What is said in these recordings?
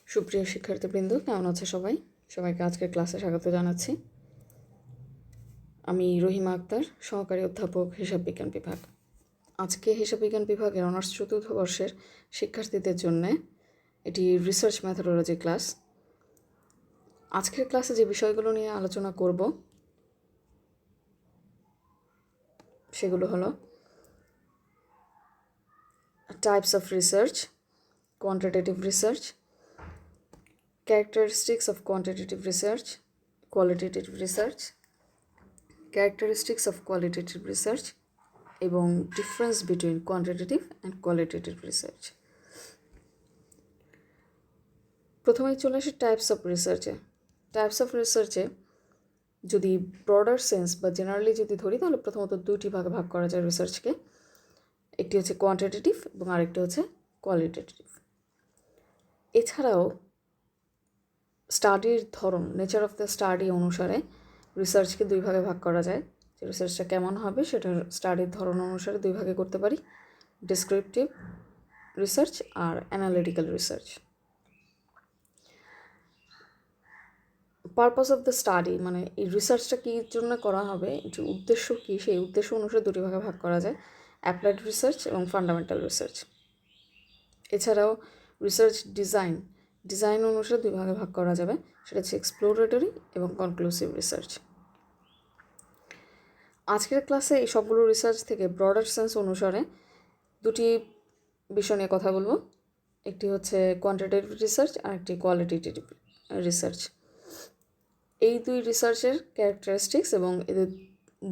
সুপ্রিয় শিক্ষার্থীবৃন্দ, কেমন আছে সবাই? সবাইকে আজকের ক্লাসে স্বাগত জানাচ্ছি। আমি রহিমা আক্তার, সহকারী অধ্যাপক, হিসাব বিজ্ঞান বিভাগ। আজকে হিসাব বিজ্ঞান বিভাগের অনার্স চতুর্থ বর্ষের শিক্ষার্থীদের জন্য এটি রিসার্চ ম্যাথোডোলজি ক্লাস। আজকের ক্লাসে যে বিষয়গুলো নিয়ে আলোচনা করব সেগুলো হলো types of research, quantitative research, characteristics of quantitative research, qualitative research, characteristics of qualitative research এবং difference between quantitative and qualitative research. প্রথমেই চলে আসি টাইপস অফ রিসার্চে। টাইপস অফ রিসার্চে যদি ব্রডার সেন্স বা জেনারেলি যদি ধরি, তাহলে প্রথমত দুটি ভাগে ভাগ করা যায় রিসার্চকে। একটি হচ্ছে কোয়ান্টিটেটিভ এবং আরেকটি হচ্ছে কোয়ালিটেটিভ। এছাড়াও স্টাডির ধরন, নেচার অফ দ্য স্টাডি অনুসারে রিসার্চকে দুই ভাগে ভাগ করা যায়। যে রিসার্চটা কেমন হবে সেটার স্টাডির ধরন অনুসারে দুই ভাগে করতে পারি, ডেসক্রিপটিভ রিসার্চ আর analytical research. Purpose of the study মানে এই রিসার্চটা কী জন্য করা হবে, এটির উদ্দেশ্য কী, সেই উদ্দেশ্য অনুসারে দুটি ভাগে ভাগ করা যায়, অ্যাপ্লাইড রিসার্চ এবং ফান্ডামেন্টাল রিসার্চ। এছাড়াও রিসার্চ ডিজাইন অনুসারে দুই ভাগে ভাগ করা যাবে, সেটা হচ্ছে এক্সপ্লোরেটরি এবং কনক্লুসিভ রিসার্চ। আজকের ক্লাসে এই সবগুলো রিসার্চ থেকে ব্রডার সেন্স অনুসারে দুটি বিষয় নিয়ে কথা বলবো। একটি হচ্ছে কোয়ান্টিটেটিভ রিসার্চ আর একটি কোয়ালিটেটিভ রিসার্চ। এই দুই রিসার্চের ক্যারেক্টারিস্টিক্স এবং এদের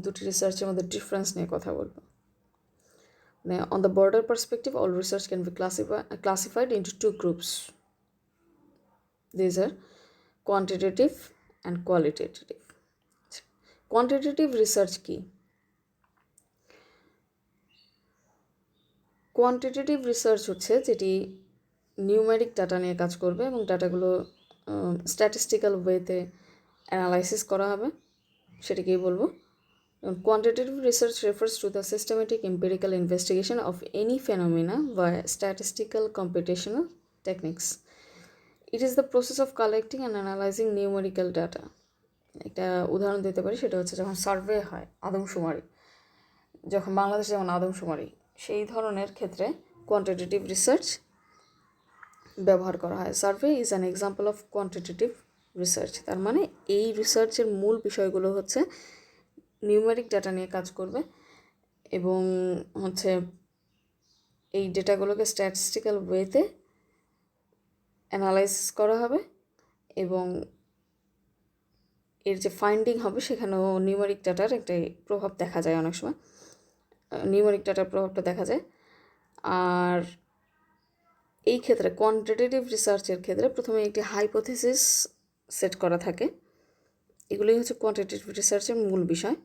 দুটি রিসার্চের মধ্যে ডিফারেন্স নিয়ে কথা বলবো। মানে on the broader perspective, all research can be classified into two groups. These are quantitative and qualitative. Quantitative research কি? কোয়ান্টিটেটিভ রিসার্চ হচ্ছে যেটি নিউমেরিক ডাটা নিয়ে কাজ করবে এবং ডাটাগুলো স্ট্যাটিস্টিক্যাল ওয়েতে অ্যানালাইসিস করা হবে, সেটাকেই বলবো। Quantitative research refers to the systematic empirical investigation of any phenomena via statistical computational techniques. It is the process of collecting and analyzing numerical data. একটা উদাহরণ দিতে পারি, সেটা হচ্ছে যখন সার্ভে হয়, আদমশুমারি, যখন বাংলাদেশে যেমন আদমশুমারি, সেই ধরনের ক্ষেত্রে কোয়ান্টিটেটিভ রিসার্চ ব্যবহার করা হয়। Survey is an example of quantitative research. তার মানে এই রিসার্চের মূল বিষয়গুলো হচ্ছে নিউমেরিক ডাটা নিয়ে কাজ করবে এবং হচ্ছে এই ডেটাগুলোকে স্ট্যাটিস্টিক্যাল ওয়েতে অ্যানালাইসিস করা হবে এবং এর যে ফাইন্ডিং হবে সেখানেও নিউমেরিক ডাটার একটা প্রভাব দেখা যায়, অনেক সময় নিউমেরিক ডাটার প্রভাবটা দেখা যায়। আর এই ক্ষেত্রে কোয়ান্টিটেটিভ রিসার্চের ক্ষেত্রে প্রথমে একটি হাইপোথিসিস সেট করা থাকে। এগুলোই হচ্ছে কোয়ান্টিটেটিভ রিসার্চের মূল বিষয়।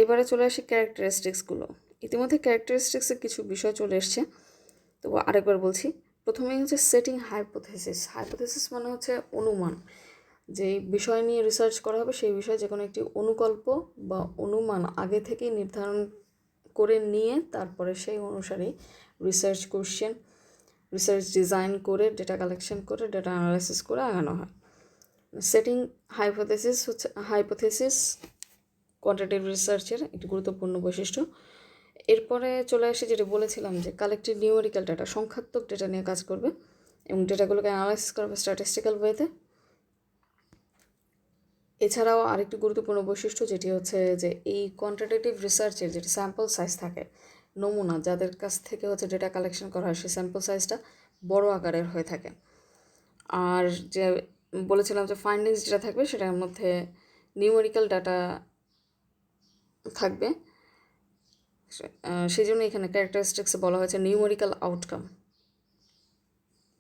এবারে চলে আসি ক্যারেক্টারিস্টিক্সগুলো। ইতিমধ্যে ক্যারেক্টারিস্টিক্সের কিছু বিষয় চলে এসছে, তো আরেকবার বলছি। প্রথমেই হচ্ছে সেটিং হাইপোথিসিস। হাইপোথিসিস মানে হচ্ছে অনুমান। যে বিষয় নিয়ে রিসার্চ করা হবে সেই বিষয়ে যে কোনো একটি অনুকল্প বা অনুমান আগে থেকেই নির্ধারণ করে নিয়ে তারপরে সেই অনুসারেই রিসার্চ কোশ্চেন, রিসার্চ ডিজাইন করে, ডেটা কালেকশন করে, ডেটা অ্যানালাইসিস করে আগানো হয়। সেটিং হাইপোথিসিস হচ্ছে কোয়ান্টিটেটিভ রিসার্চের একটি গুরুত্বপূর্ণ বৈশিষ্ট্য। এরপরে চলে আসি যেটা বলেছিলাম যে কালেক্টেড নিউমেরিক্যাল ডাটা, সংখ্যাত্মক ডেটা নিয়ে কাজ করবে এবং ডেটাগুলোকে অ্যানালাইসিস করবে স্ট্যাটিস্টিক্যাল ওয়েতে। এছাড়াও আরেকটি গুরুত্বপূর্ণ বৈশিষ্ট্য যেটি হচ্ছে যে এই কোয়ান্টিটেটিভ রিসার্চের যেটি স্যাম্পল সাইজ থাকে, নমুনা যাদের কাছ থেকে হচ্ছে ডেটা কালেকশন করা হয়, সেই স্যাম্পল সাইজটা বড় আকারের হয়ে থাকে। আর যে বলেছিলাম যে ফাইন্ডিংস যেটা থাকবে সেটার মধ্যে নিউমেরিক্যাল ডাটা থাকবে, সেই জন্য এখানে ক্যারেক্টারিস্টিক্সে বলা হয়েছে নিউমেরিক্যাল আউটকাম।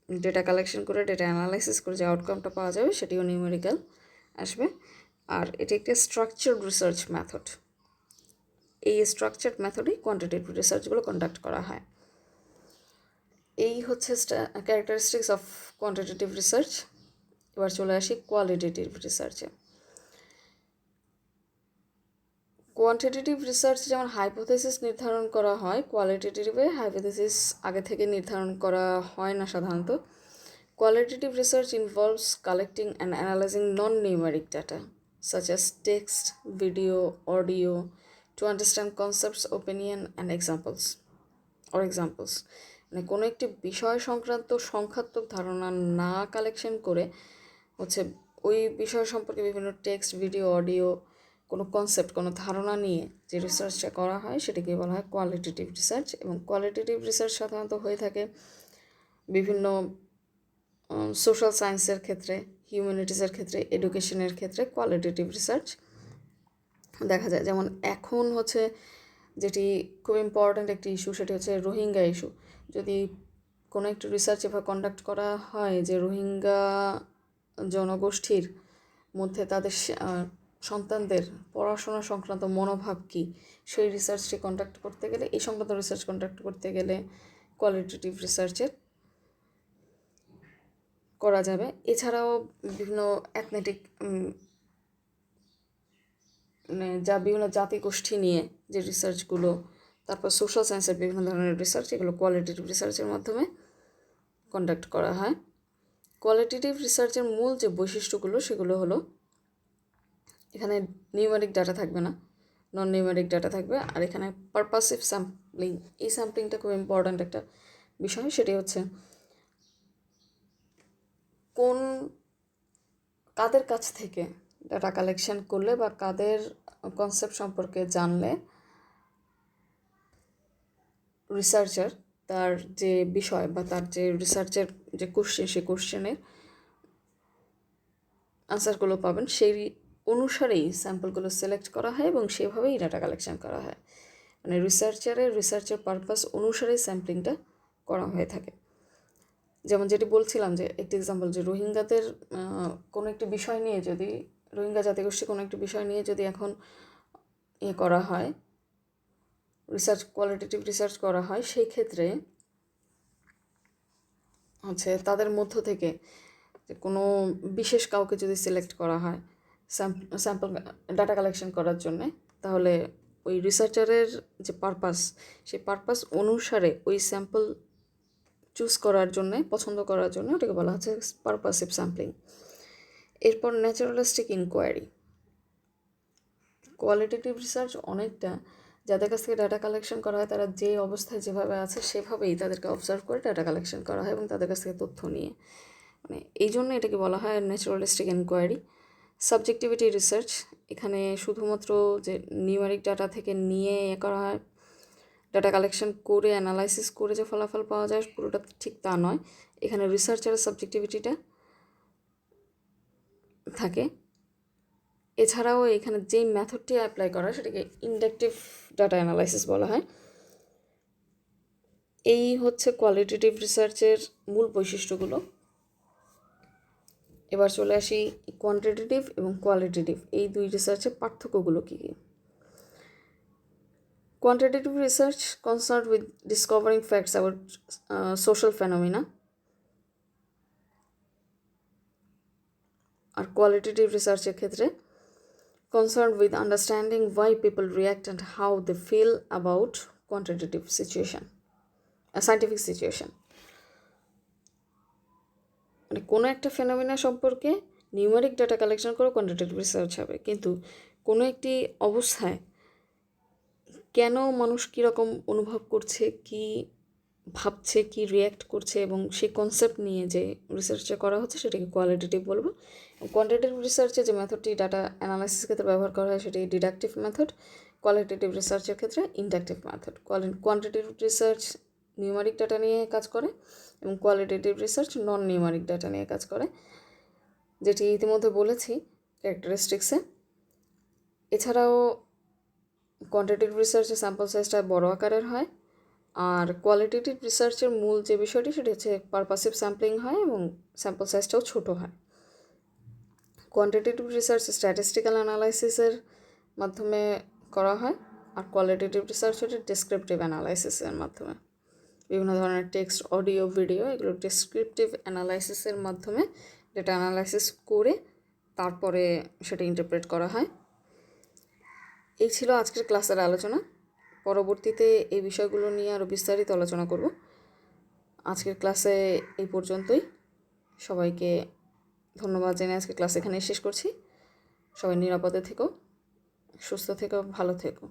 ডেটা কালেকশন করে, ডেটা অ্যানালাইসিস করে যে আউটকামটা পাওয়া যাবে সেটিও নিউমেরিক্যাল আসবে। আর এটি একটি স্ট্রাকচার্ড রিসার্চ মেথড। এই স্ট্রাকচার্ড মেথডেই কোয়ান্টিটেটিভ রিসার্চগুলো কন্ডাক্ট করা হয়। এই হচ্ছে ক্যারেক্টারিস্টিক্স অফ কোয়ান্টিটেটিভ রিসার্চ। এবার চলে আসি কোয়ালিটেটিভ রিসার্চে। কোয়ান্টিটেটিভ রিসার্চ যেমন হাইপোথেসিস নির্ধারণ করা হয়, কোয়ালিটেটিভে হাইপোথেসিস আগে থেকে নির্ধারণ করা হয় না সাধারণত। Qualitative research involves collecting and analysing non numeric data such as text, video, audio to understand concepts, opinion and examples. মানে কোনো একটি বিষয় সংক্রান্ত সংখ্যাত্মক ধারণা না কালেকশন করে হচ্ছে ওই বিষয় সম্পর্কে বিভিন্ন টেক্সট, ভিডিও, অডিও, কোনো কনসেপ্ট, কোনো ধারণা নিয়ে যে রিসার্চটা করা হয় সেটাকে বলা হয় কোয়ালিটেটিভ রিসার্চ। এবং কোয়ালিটেটিভ রিসার্চ সাধারণত হয়ে থাকে বিভিন্ন সোশ্যাল সায়েন্সের ক্ষেত্রে, হিউম্যানিটিসের ক্ষেত্রে, এডুকেশনের ক্ষেত্রে কোয়ালিটেটিভ রিসার্চ দেখা যায়। যেমন এখন হচ্ছে যেটি খুব ইম্পর্ট্যান্ট একটি ইস্যু, সেটি হচ্ছে রোহিঙ্গা ইস্যু। যদি কোনো একটি রিসার্চ এভাবে কন্ডাক্ট করা হয় যে রোহিঙ্গা জনগোষ্ঠীর মধ্যে তাদের সন্তানদের পড়াশোনা সংক্রান্ত মনোভাব কী, সেই রিসার্চটি কন্ডাক্ট করতে গেলে, এই সংক্রান্ত রিসার্চ কন্ডাক্ট করতে গেলে কোয়ালিটেটিভ রিসার্চের করা যাবে। এছাড়াও বিভিন্ন অ্যাথলেটিক যা বিভিন্ন জাতিগোষ্ঠী নিয়ে যে রিসার্চগুলো, তারপর সোশ্যাল সায়েন্সের বিভিন্ন ধরনের রিসার্চ, এগুলো কোয়ালিটেটিভ রিসার্চের মাধ্যমে কন্ডাক্ট করা হয়। কোয়ালিটেটিভ রিসার্চের মূল যে বৈশিষ্ট্যগুলো সেগুলো হলো, এখানে নিউমেরিক ডাটা থাকবে না, নন নিউমেরিক ডাটা থাকবে। আর এখানে পারপাসিভ স্যাম্পলিং, এই স্যাম্পলিংটা খুব ইম্পর্ট্যান্ট একটা বিষয়। সেটি হচ্ছে কাদের কাছ থেকে ডাটা কালেকশন করলে বা কাদের কনসেপ্ট সম্পর্কে জানলে রিসার্চার তার যে বিষয় বা তার যে রিসার্চের যে কোশ্চেন, সেই কোশ্চেনের আনসারগুলো পাবেন, সেই অনুসারেই স্যাম্পলগুলো সিলেক্ট করা হয় এবং সেভাবেই ডাটা কালেকশন করা হয়। মানে রিসার্চের পারপাস অনুসারেই স্যাম্পলিংটা করা হয়ে থাকে। যেমন যেটি বলছিলাম যে একটি এক্সাম্পল, যে রোহিঙ্গাদের কোনো একটি বিষয় নিয়ে, যদি রোহিঙ্গা জাতিগোষ্ঠী কোনো একটি বিষয় নিয়ে যদি এখন করা হয়, কোয়ালিটেটিভ রিসার্চ করা হয়, সেই ক্ষেত্রে হচ্ছে তাদের মধ্য থেকে কোনো বিশেষ কাউকে যদি সিলেক্ট করা হয় স্যাম্পল ডাটা কালেকশন করার জন্যে, তাহলে ওই রিসার্চারের যে পারপাস, সেই পারপাস অনুসারে ওই স্যাম্পল চুজ করার জন্যে, পছন্দ করার জন্য, ওটাকে বলা হচ্ছে পারপাসিভ স্যাম্পলিং। এরপর ন্যাচারালিস্টিক ইনকোয়ারি। কোয়ালিটেটিভ রিসার্চ অনেকটা যাদের কাছ থেকে ডাটা কালেকশন করা হয় তারা যে অবস্থায় যেভাবে আছে সেভাবেই তাদেরকে অবজার্ভ করে ডাটা কালেকশন করা হয় এবং তাদের কাছ থেকে তথ্য নিয়ে, মানে এই জন্য এটাকে বলা হয় ন্যাচারালিস্টিক ইনকোয়ারি। সাবজেক্টিভিটি রিসার্চ, এখানে শুধুমাত্র যে নিউমেরিক ডাটা থেকে নিয়ে করা হয়, ডাটা কালেকশন করে অ্যানালাইসিস করে যে ফলাফল পাওয়া যায় পুরোটা ঠিক তা নয়। এখানে রিসার্চারের সাবজেক্টিভিটিটা থাকে। এছাড়াও এখানে যেই মেথডটি অ্যাপ্লাই করা হয় সেটাকে ইন্ডাকটিভ ডাটা অ্যানালাইসিস বলা হয়। এই হচ্ছে কোয়ালিটেটিভ রিসার্চের মূল বৈশিষ্ট্যগুলো। এবার চলে আসি কোয়ান্টিটেটিভ এবং কোয়ালিটেটিভ এই দুই রিসার্চের পার্থক্যগুলো কী কী। Quantitative research concerned with discovering facts about social phenomena, আর কোয়ালিটেটিভ রিসার্চের ক্ষেত্রে concerned with understanding why people react and how they feel about quantitative situation, scientific situation. মানে কোনো একটা ফেনোমেনা সম্পর্কে নিউমেরিক ডাটা কালেকশন করে কোয়ান্টিটেটিভ রিসার্চ হবে, কিন্তু কোনো একটি অবস্থায় কেন মানুষ কীরকম অনুভব করছে, কি ভাবছে, কি রিয়্যাক্ট করছে, এবং সেই কনসেপ্ট নিয়ে যে রিসার্চটা করা হচ্ছে সেটাকে কোয়ালিটেটিভ বলবো। কোয়ান্টিটেটিভ রিসার্চে যে মেথডটি ডাটা অ্যানালাইসিস ক্ষেত্রে ব্যবহার করা হয় সেটি ডিডাকটিভ মেথড, কোয়ালিটেটিভ রিসার্চের ক্ষেত্রে inductive method. Quantitative research numeric data নিয়ে কাজ করে এবং কোয়ালিটেটিভ রিসার্চ নন নিউমেরিক ডাটা নিয়ে কাজ করে, যেটি ইতিমধ্যে বলেছি ক্যারেক্টারিস্টিক্সে। এছাড়াও কোয়ান্টিটেটিভ রিসার্চের স্যাম্পল সাইজটা বড় আকারের হয়, আর কোয়ালিটেটিভ রিসার্চের মূল যে বিষয়টি সেটি হচ্ছে পারপাসিভ স্যাম্পলিং হয় এবং স্যাম্পল সাইজটাও ছোট হয়। কোয়ান্টিটেটিভ রিসার্চ স্ট্যাটিস্টিক্যাল অ্যানালাইসিসের মাধ্যমে করা হয়, আর কোয়ালিটেটিভ রিসার্চ হচ্ছে ডেসক্রিপটিভ অ্যানালাইসিসের মাধ্যমে। বিভিন্ন ধরনের টেক্সট, অডিও, ভিডিও, এগুলো ডেসক্রিপটিভ অ্যানালাইসিসের মাধ্যমে ডেটা অ্যানালাইসিস করে তারপরে সেটা ইন্টারপ্রেট করা হয়। এই ছিল আজকের ক্লাসের আলোচনা। পরবর্তীতে এই বিষয়গুলো নিয়ে আরও বিস্তারিত আলোচনা করব। আজকের ক্লাসে এই পর্যন্তই। সবাইকে ধন্যবাদ জানিয়ে আজকের ক্লাস এখানেই শেষ করছি। সবাই নিরাপদে থেকো, সুস্থ থেকো, ভালো থেকো।